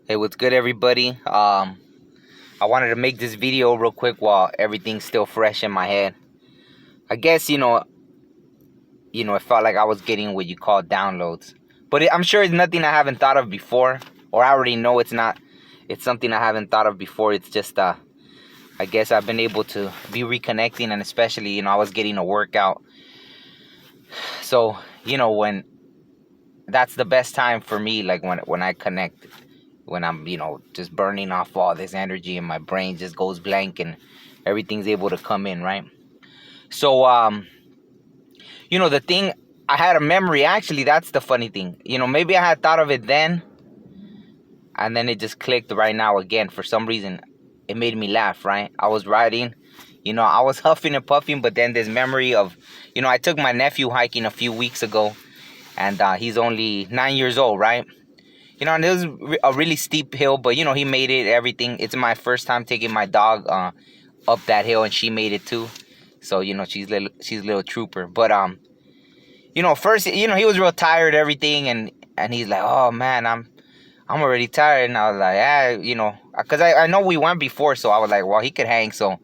Hey, what's good, everybody? I wanted to make this video real quick while everything's still fresh in my head. I guess it felt like I was getting what you call downloads, but I'm sure it's nothing I haven't thought of before, or I already know it's not. It's something I haven't thought of before. It's just I guess I've been able to be reconnecting, and especially I was getting a workout. So when that's the best time for me, like when I connect. When I'm, just burning off all this energy and my brain just goes blank and everything's able to come in, right? So, the thing, I had a memory. Actually, that's the funny thing. Maybe I had thought of it then, and then it just clicked right now again. For some reason, it made me laugh, right? I was riding, I was huffing and puffing, but then this memory of, I took my nephew hiking a few weeks ago, and he's only 9 years old, right? And it was a really steep hill, but he made it, everything. It's my first time taking my dog up that hill, and she made it too. So she's a little trooper. But first he was real tired, everything, and he's like, oh man, I'm already tired. And I was like, because I know we went before, so I was like, well, he could hang. So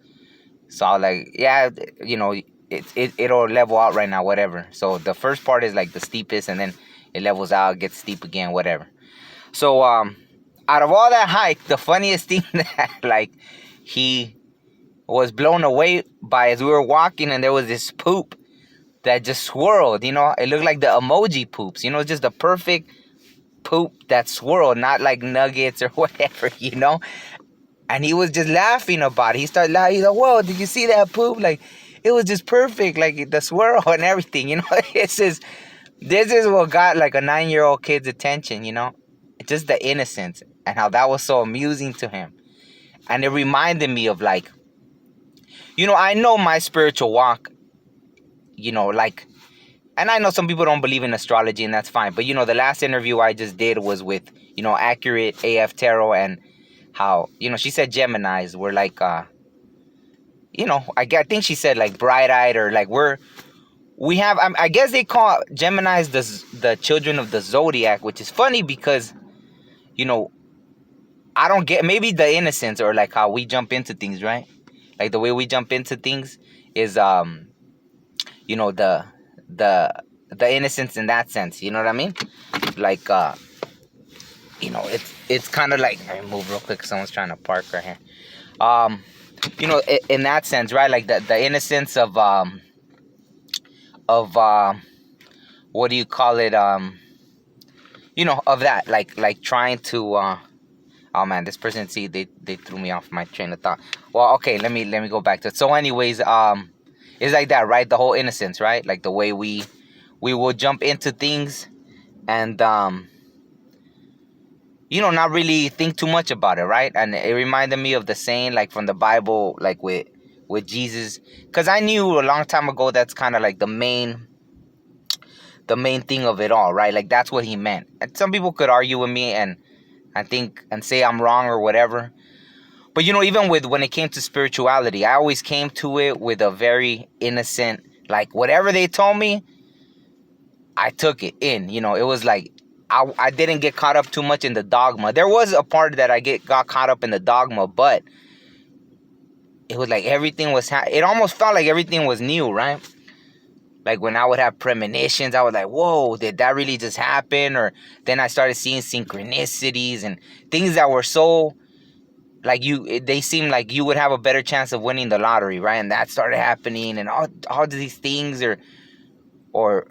I was like, yeah, it'll level out right now, whatever. So the first part is like the steepest, and then it levels out, gets steep again, whatever. So, out of all that hike, the funniest thing that, he was blown away by as we were walking, and there was this poop that just swirled, It looked like the emoji poops, just the perfect poop that swirled, not like nuggets or whatever, And he was just laughing about it. He started laughing. He's like, whoa, did you see that poop? Like, it was just perfect, like the swirl and everything, This is what got, like, a 9-year-old kid's attention, Just the innocence and how that was so amusing to him. And it reminded me of, like, I know my spiritual walk, and I know some people don't believe in astrology, and that's fine. But, the last interview I just did was with, Accurate AF Tarot, and how, she said Geminis were like, I think she said, like, bright-eyed, or like we have, I guess they call Geminis the children of the zodiac, which is funny because, I don't get, maybe the innocence, or like how we jump into things, right? Like the way we jump into things is, the innocence in that sense, you know what I mean? Like, it's kind of like, let me move real quick, someone's trying to park right here. In that sense, right? Like the innocence of what do you call it? Of that, like trying to, oh man, this person, see, they threw me off my train of thought. Well, okay, let me go back to it. So anyways, it's like that, right? The whole innocence, right? Like the way we will jump into things and not really think too much about it, right? And it reminded me of the saying, like, from the Bible, like with Jesus, because I knew a long time ago that's kind of like the main thing of it all, right? Like that's what he meant. And some people could argue with me and say I'm wrong or whatever. But even when it came to spirituality, I always came to it with a very innocent, like, whatever they told me, I took it in. It was like I didn't get caught up too much in the dogma. There was a part that I got caught up in the dogma, but it was like everything was it almost felt like everything was new, right? Like when I would have premonitions, I was like, whoa, did that really just happen? Or then I started seeing synchronicities and things that were so, like, they seemed like you would have a better chance of winning the lottery, right? And that started happening, and all these things, or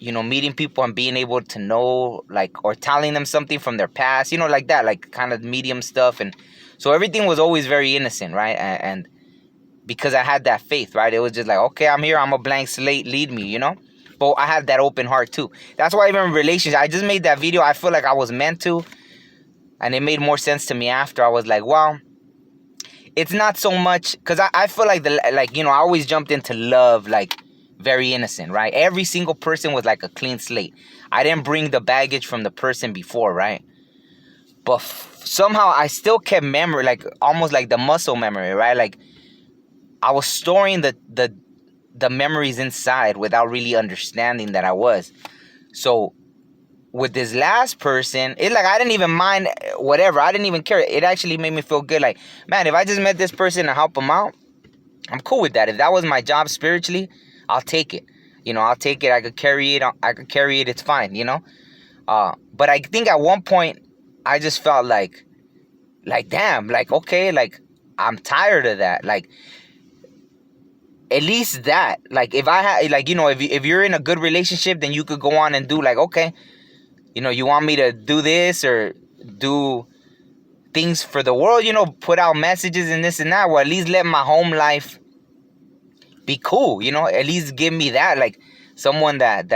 meeting people and being able to know, like, or telling them something from their past, like that, like kind of medium stuff. And so everything was always very innocent, right? And because I had that faith, right? It was just like, okay, I'm here, I'm a blank slate, lead me, But I had that open heart too. That's why even in relationships, I just made that video. I feel like I was meant to, and it made more sense to me after. I was like, well, it's not so much, because I feel like I always jumped into love, like, very innocent, right? Every single person was like a clean slate. I didn't bring the baggage from the person before, right? But somehow I still kept memory, like almost like the muscle memory, right? Like I was storing the memories inside without really understanding that I was. So with this last person, it like I didn't even mind whatever. I didn't even care. It actually made me feel good. Like, man, if I just met this person and help them out, I'm cool with that. If that was my job spiritually, I'll take it. I'll take it. I could carry it. I could carry it. It's fine. But I think at one point I just felt like damn, like okay, like I'm tired of that. Like at least that, like if I had, like if you're in a good relationship, then you could go on and do like okay, you want me to do this or do things for the world, put out messages and this and that. Well, at least let my home life be cool, at least give me that, like someone that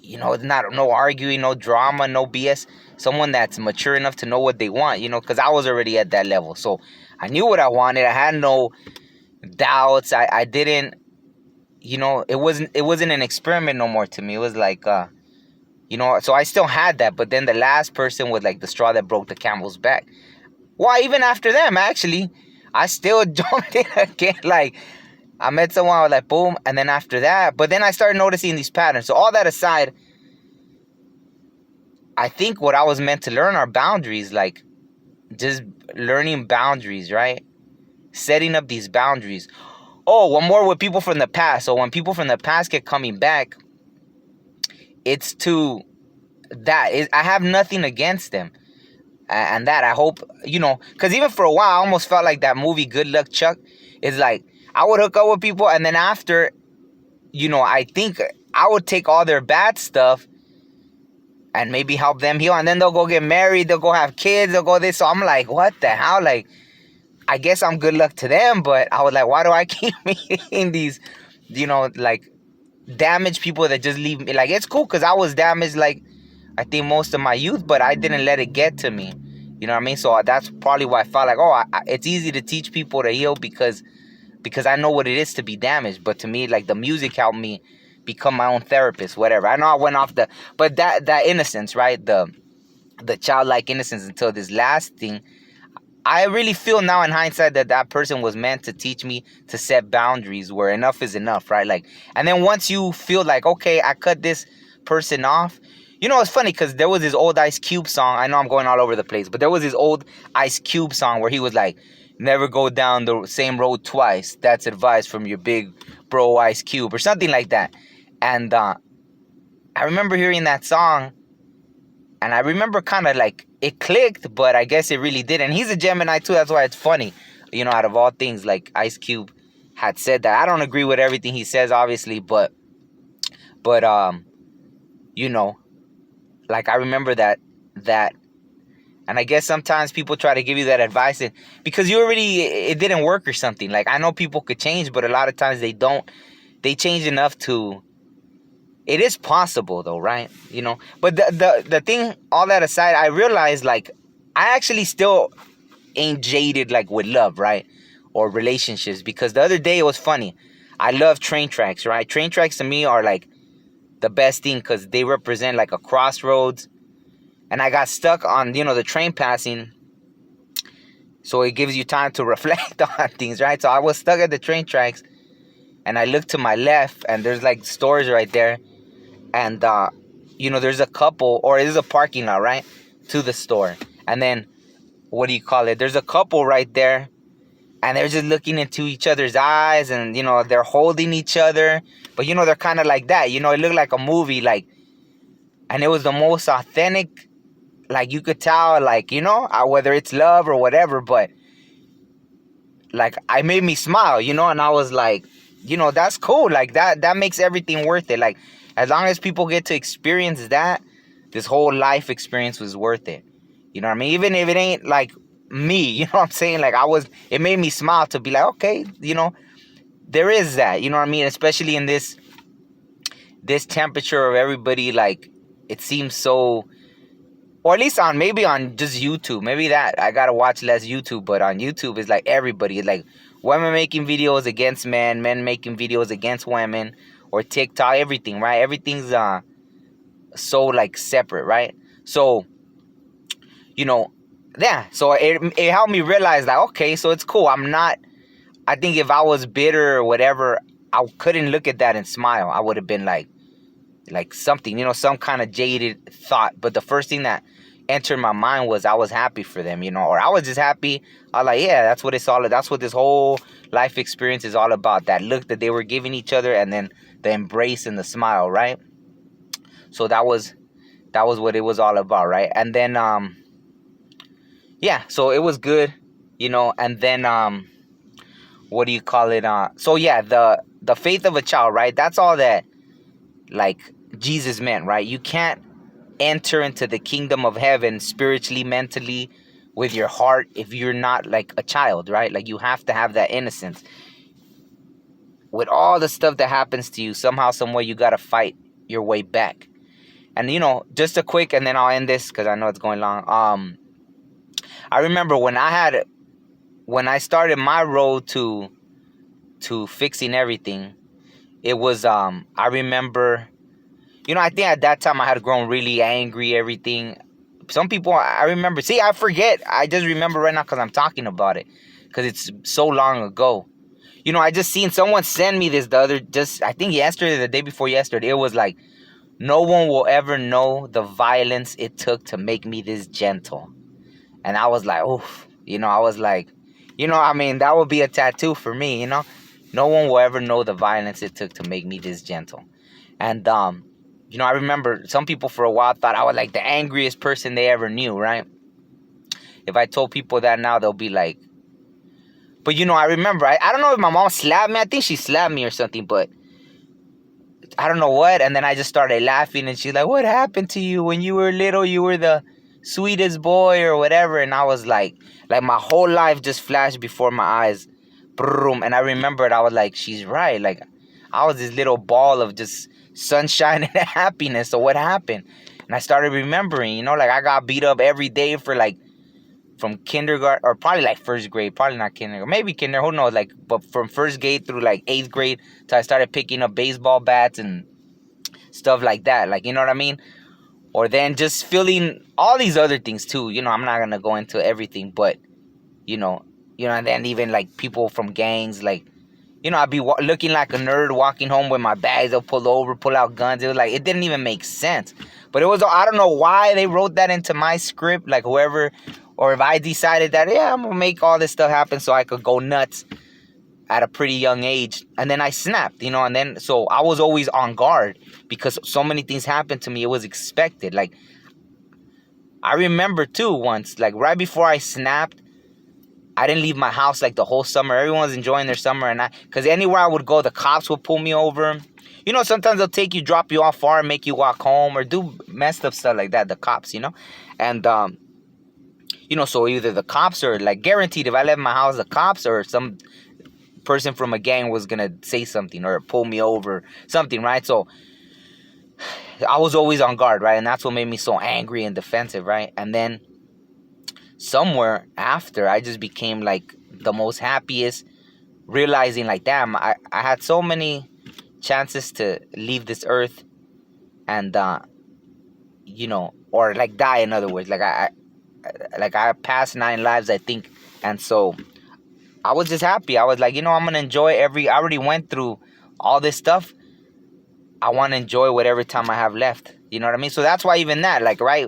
not no arguing, no drama, no BS, someone that's mature enough to know what they want, because I was already at that level. So I knew what I wanted. I had no doubts. I didn't, it wasn't an experiment no more to me. It was like, so I still had that. But then the last person was like the straw that broke the camel's back. Why, even after them, actually, I still jumped in again. Like, I met someone, I was like, boom. And then after that, but then I started noticing these patterns. So all that aside, I think what I was meant to learn are boundaries. Like, just learning boundaries, right? Setting up these boundaries. Oh, one more with people from the past. So when people from the past get coming back, it's to that. I have nothing against them. And that I hope, because even for a while, I almost felt like that movie, Good Luck Chuck. It's like, I would hook up with people, and then after, I think I would take all their bad stuff and maybe help them heal, and then they'll go get married, they'll go have kids, they'll go this. So I'm like, what the hell? Like, I guess I'm good luck to them, but I was like, why do I keep meeting these, like, damaged people that just leave me? Like, it's cool because I was damaged, like, I think most of my youth, but I didn't let it get to me. You know what I mean? So that's probably why I felt like, it's easy to teach people to heal because I know what it is to be damaged. But to me, like, the music helped me become my own therapist, whatever. I know I went off but that innocence, right? The childlike innocence until this last thing. I really feel now in hindsight that person was meant to teach me to set boundaries where enough is enough, right? Like, and then once you feel like, okay, I cut this person off. It's funny because there was this old Ice Cube song. I know I'm going all over the place, but there was this old Ice Cube song where he was like, never go down the same road twice. That's advice from your big bro Ice Cube or something like that. And I remember hearing that song, and I remember kind of like it clicked, but I guess it really didn't. And he's a Gemini too. That's why it's funny. Out of all things, like Ice Cube had said that. I don't agree with everything he says, obviously, but like I remember that, and I guess sometimes people try to give you that advice because it didn't work or something. Like, I know people could change, but a lot of times they don't. They change enough to. It is possible though, right? But the thing, all that aside, I realized like I actually still ain't jaded like with love, right? Or relationships, because the other day it was funny. I love train tracks, right? Train tracks to me are like the best thing because they represent like a crossroads. And I got stuck on, the train passing. So it gives you time to reflect on things, right? So I was stuck at the train tracks. And I looked to my left. And there's like stores right there. And, there's a couple. Or it is a parking lot, right? To the store. And then, what do you call it? There's a couple right there. And they're just looking into each other's eyes. And, they're holding each other. But, they're kind of like that. It looked like a movie. Like, and it was the most authentic. Like, you could tell, like, whether it's love or whatever, but, like, it made me smile, and I was like, that's cool. Like, that makes everything worth it. Like, as long as people get to experience that, this whole life experience was worth it. You know what I mean? Even if it ain't, like, me, you know what I'm saying? Like, it made me smile to be like, okay, there is that, you know what I mean? Especially in this temperature of everybody, like, it seems so... Or at least maybe on just YouTube. Maybe that I gotta watch less YouTube. But on YouTube, it's like everybody. It's like women making videos against men making videos against women, or TikTok, everything, right? Everything's so like separate, right? So, yeah. So it helped me realize that, okay, so it's cool. I think if I was bitter or whatever, I couldn't look at that and smile. I would have been like, like something, some kind of jaded thought. But the first thing that entered my mind was I was happy for them, or I was just happy. I was like, yeah, that's what this whole life experience is all about. That look that they were giving each other, and then the embrace and the smile, right? So that was what it was all about, right? And then yeah, so it was good, and then what do you call it? So yeah, the faith of a child, right? That's all that like Jesus meant, right? You can't enter into the kingdom of heaven spiritually, mentally, with your heart if you're not like a child, right? Like you have to have that innocence. With all the stuff that happens to you, somehow, somewhere, you gotta fight your way back. And just a quick, and then I'll end this because I know it's going long. I remember when I started my road to fixing everything. It was I remember, I think at that time I had grown really angry, everything. Some people, I remember, see, I forget. I just remember right now because I'm talking about it, because it's so long ago. I just seen someone send me this I think yesterday, the day before yesterday. It was like, no one will ever know the violence it took to make me this gentle. And I was like, oof, I was like, I mean, that would be a tattoo for me, No one will ever know the violence it took to make me this gentle. And, I remember some people for a while thought I was like the angriest person they ever knew, right? If I told people that now, they'll be like, but, I remember, I don't know if my mom slapped me. I think she slapped me or something, but I don't know what. And then I just started laughing, and she's like, what happened to you when you were little? You were the sweetest boy or whatever. And I was like my whole life just flashed before my eyes. Boom. And I remembered, I was like, she's right. Like, I was this little ball of just sunshine and happiness. So what happened? And I started remembering, like I got beat up every day for like from kindergarten, or probably like first grade, probably not kindergarten, maybe kindergarten, who knows, like, but from first grade through like 8th grade till I started picking up baseball bats and stuff like that, like, you know what I mean? Or then just feeling all these other things too, I'm not gonna go into everything, but and then even like people from gangs, like, I'd be looking like a nerd walking home with my bags. They'll pull over, pull out guns. It was like, it didn't even make sense. But it was, I don't know why they wrote that into my script, like whoever, or if I decided that, yeah, I'm going to make all this stuff happen so I could go nuts at a pretty young age. And then I snapped, and then, so I was always on guard because so many things happened to me. It was expected. Like, I remember too once, like right before I snapped, I didn't leave my house like the whole summer. Everyone was enjoying their summer, and because anywhere I would go, the cops would pull me over. Sometimes they'll take you, drop you off far, and make you walk home, or do messed up stuff like that. The cops, and so either the cops or like guaranteed, if I left my house, the cops or some person from a gang was gonna say something or pull me over, something, right? So I was always on guard, right? And that's what made me so angry and defensive, right? And then somewhere after, I just became like the most happiest, realizing like, damn, I had so many chances to leave this earth and or like die, in other words. Like I passed 9 lives, I think. And so I was just happy. I was like, I'm gonna enjoy I already went through all this stuff. I want to enjoy whatever time I have left. You know what I mean? So that's why even that, like, right,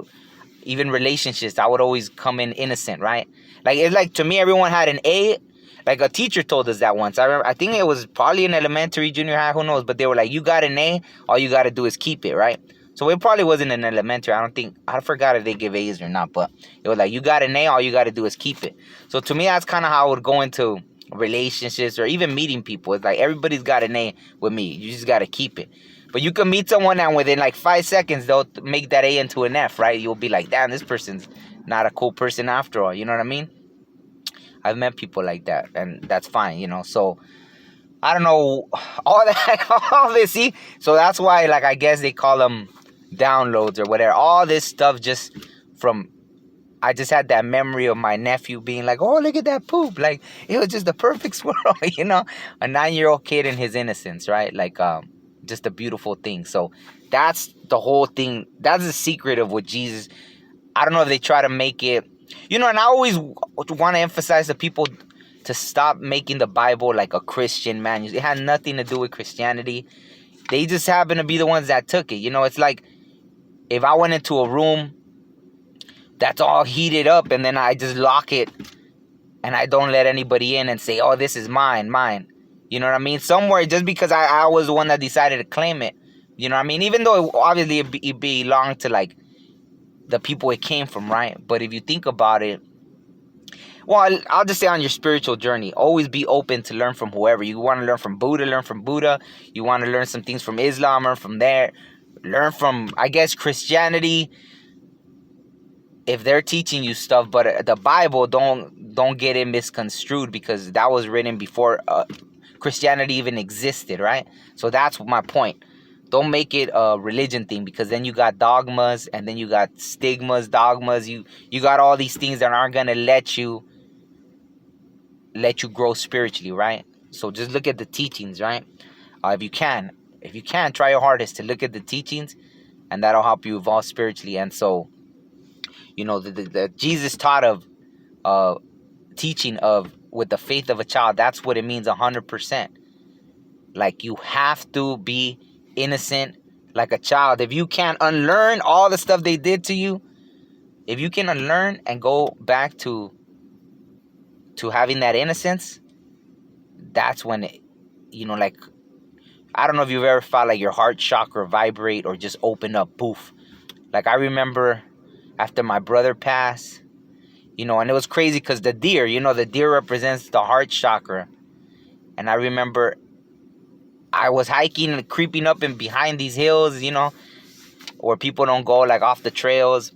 even relationships, I would always come in innocent, right? Like, it's like, to me, everyone had an A. Like, a teacher told us that once. I remember, I think it was probably in elementary, junior high, who knows? But they were like, you got an A, all you got to do is keep it, right? So it probably wasn't in elementary. I forgot if they give A's or not. But it was like, you got an A, all you got to do is keep it. So to me, that's kind of how I would go into relationships or even meeting people. It's like, everybody's got an A with me. You just got to keep it. But you can meet someone and within like 5 seconds, they'll make that A into an F, right? You'll be like, damn, this person's not a cool person after all. You know what I mean? I've met people like that, and that's fine, So, I don't know, all that, all this, see? So that's why, like, I guess they call them downloads or whatever. All this stuff just from, I just had that memory of my nephew being like, oh, look at that poop. Like, it was just the perfect swirl, A 9-year-old kid in his innocence, right? Like, just a beautiful thing. So that's the whole thing. That's the secret of what Jesus, I don't know if they try to make it, and I always want to emphasize to people to stop making the Bible like a Christian manual. It had nothing to do with Christianity. They just happen to be the ones that took it. It's like if I went into a room that's all heated up and then I just lock it and I don't let anybody in and say, oh, this is mine. You know what I mean? Somewhere, just because I was the one that decided to claim it. You know what I mean? Even though obviously it belonged to like the people it came from, right? But if you think about it, well, I'll just say on your spiritual journey, always be open to learn from whoever. You want to learn from Buddha, learn from Buddha. You want to learn some things from Islam, learn from there. Learn from, I guess, Christianity, if they're teaching you stuff. But the Bible, don't get it misconstrued, because that was written before Christianity even existed, right? So that's my point. Don't make it a religion thing, because then you got dogmas, and then you got stigmas, dogmas. You got all these things that aren't gonna let you grow spiritually, right? So just look at the teachings, right? If you can, try your hardest to look at the teachings, and that'll help you evolve spiritually. And so, the Jesus taught of teaching of with the faith of a child. That's what it means 100%. Like, you have to be innocent like a child. If you can't unlearn all the stuff they did to you, if you can unlearn and go back to having that innocence, that's when like, I don't know if you've ever felt like your heart chakra vibrate or just open up, poof. Like, I remember after my brother passed, and it was crazy because the deer, the deer represents the heart chakra. And I remember I was hiking and creeping up and behind these hills, where people don't go, like off the trails.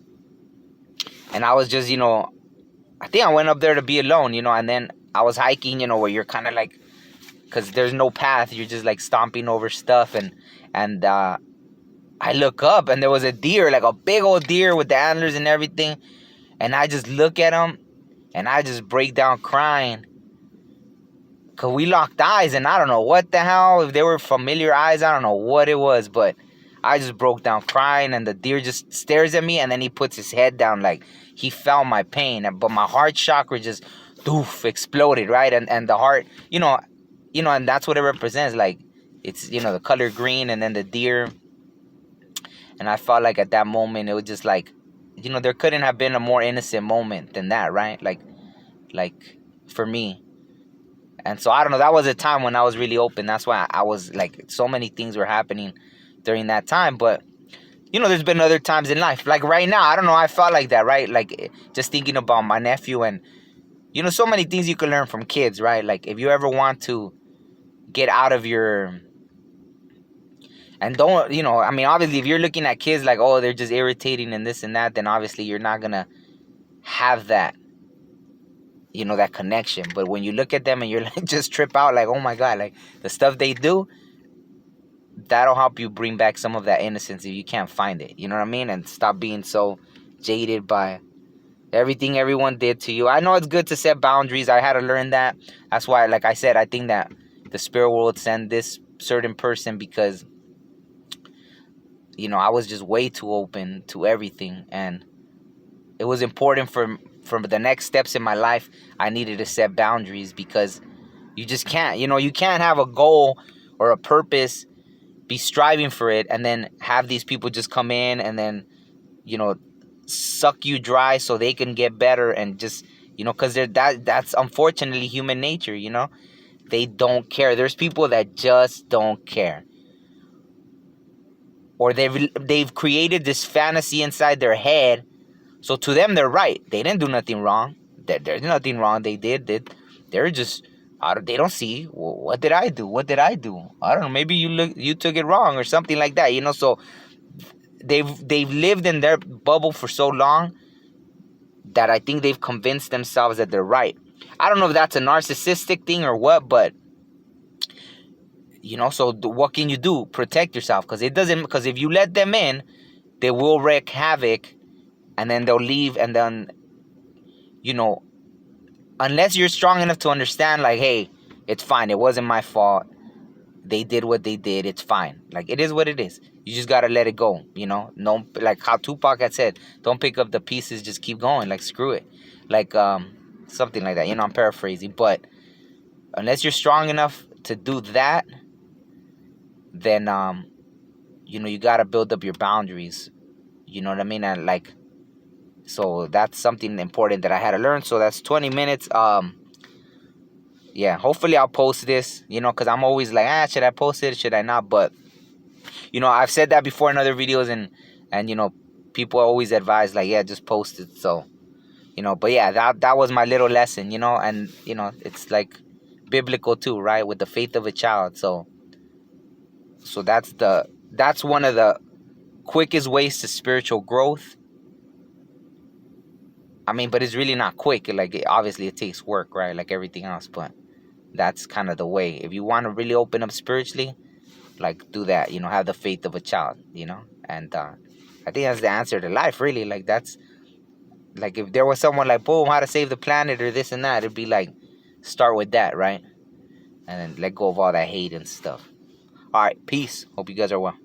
And I was just, I think I went up there to be alone, and then I was hiking, where you're kind of like, because there's no path, you're just like stomping over stuff. And I look up and there was a deer, like a big old deer with the antlers and everything. And I just look at him and I just break down crying. Because we locked eyes, and I don't know what the hell, if they were familiar eyes, I don't know what it was, but I just broke down crying, and the deer just stares at me, and then he puts his head down like he felt my pain. But my heart chakra just, doof, exploded, right? And the heart, and that's what it represents. Like, it's, the color green, and then the deer. And I felt like at that moment, it was just like, there couldn't have been a more innocent moment than that, right? Like for me. And so, I don't know, that was a time when I was really open. That's why I was like, so many things were happening during that time. But, there's been other times in life. Like right now, I don't know, I felt like that, right? Like, just thinking about my nephew and, so many things you can learn from kids, right? Like, if you ever want to get out of your... And don't, I mean, obviously, if you're looking at kids like, oh, they're just irritating and this and that, then obviously you're not going to have that, that connection. But when you look at them and you're like, just trip out, like, oh my God, like the stuff they do, that'll help you bring back some of that innocence if you can't find it. You know what I mean? And stop being so jaded by everything everyone did to you. I know it's good to set boundaries. I had to learn that. That's why, like I said, I think that the spirit world sent this certain person because, I was just way too open to everything. And it was important for the next steps in my life. I needed to set boundaries, because you just can't, you can't have a goal or a purpose, be striving for it, and then have these people just come in and then, suck you dry so they can get better, and just, because that's unfortunately human nature. They don't care. There's people that just don't care, or they've created this fantasy inside their head. So to them, they're right. They didn't do nothing wrong. There's nothing wrong they did. They're just, they don't see, well, what did I do? What did I do? I don't know. Maybe you took it wrong or something like that. So they've lived in their bubble for so long that I think they've convinced themselves that they're right. I don't know if that's a narcissistic thing or what, but so what can you do? Protect yourself, because if you let them in, they will wreak havoc. And then they'll leave, and then, unless you're strong enough to understand, like, hey, it's fine. It wasn't my fault. They did what they did. It's fine. Like, it is what it is. You just got to let it go, No, like how Tupac had said, don't pick up the pieces, just keep going. Like, screw it. Like, something like that. I'm paraphrasing. But unless you're strong enough to do that, then you gotta build up your boundaries. You know what I mean? And like, so that's something important that I had to learn. So that's 20 minutes. Yeah, hopefully I'll post this, because I'm always like, should I post it? Should I not? But, I've said that before in other videos, and people always advise, like, yeah, just post it. So, but yeah, that was my little lesson, and, it's like biblical too, right? With the faith of a child. So that's one of the quickest ways to spiritual growth. I mean, but it's really not quick. Like, obviously it takes work, right? Like everything else, but that's kind of the way. If you want to really open up spiritually, like, do that, have the faith of a child, and I think that's the answer to life, really. Like, that's like, if there was someone like, boom, how to save the planet or this and that, it'd be like, start with that, right? And then let go of all that hate and stuff. All right, peace. Hope you guys are well.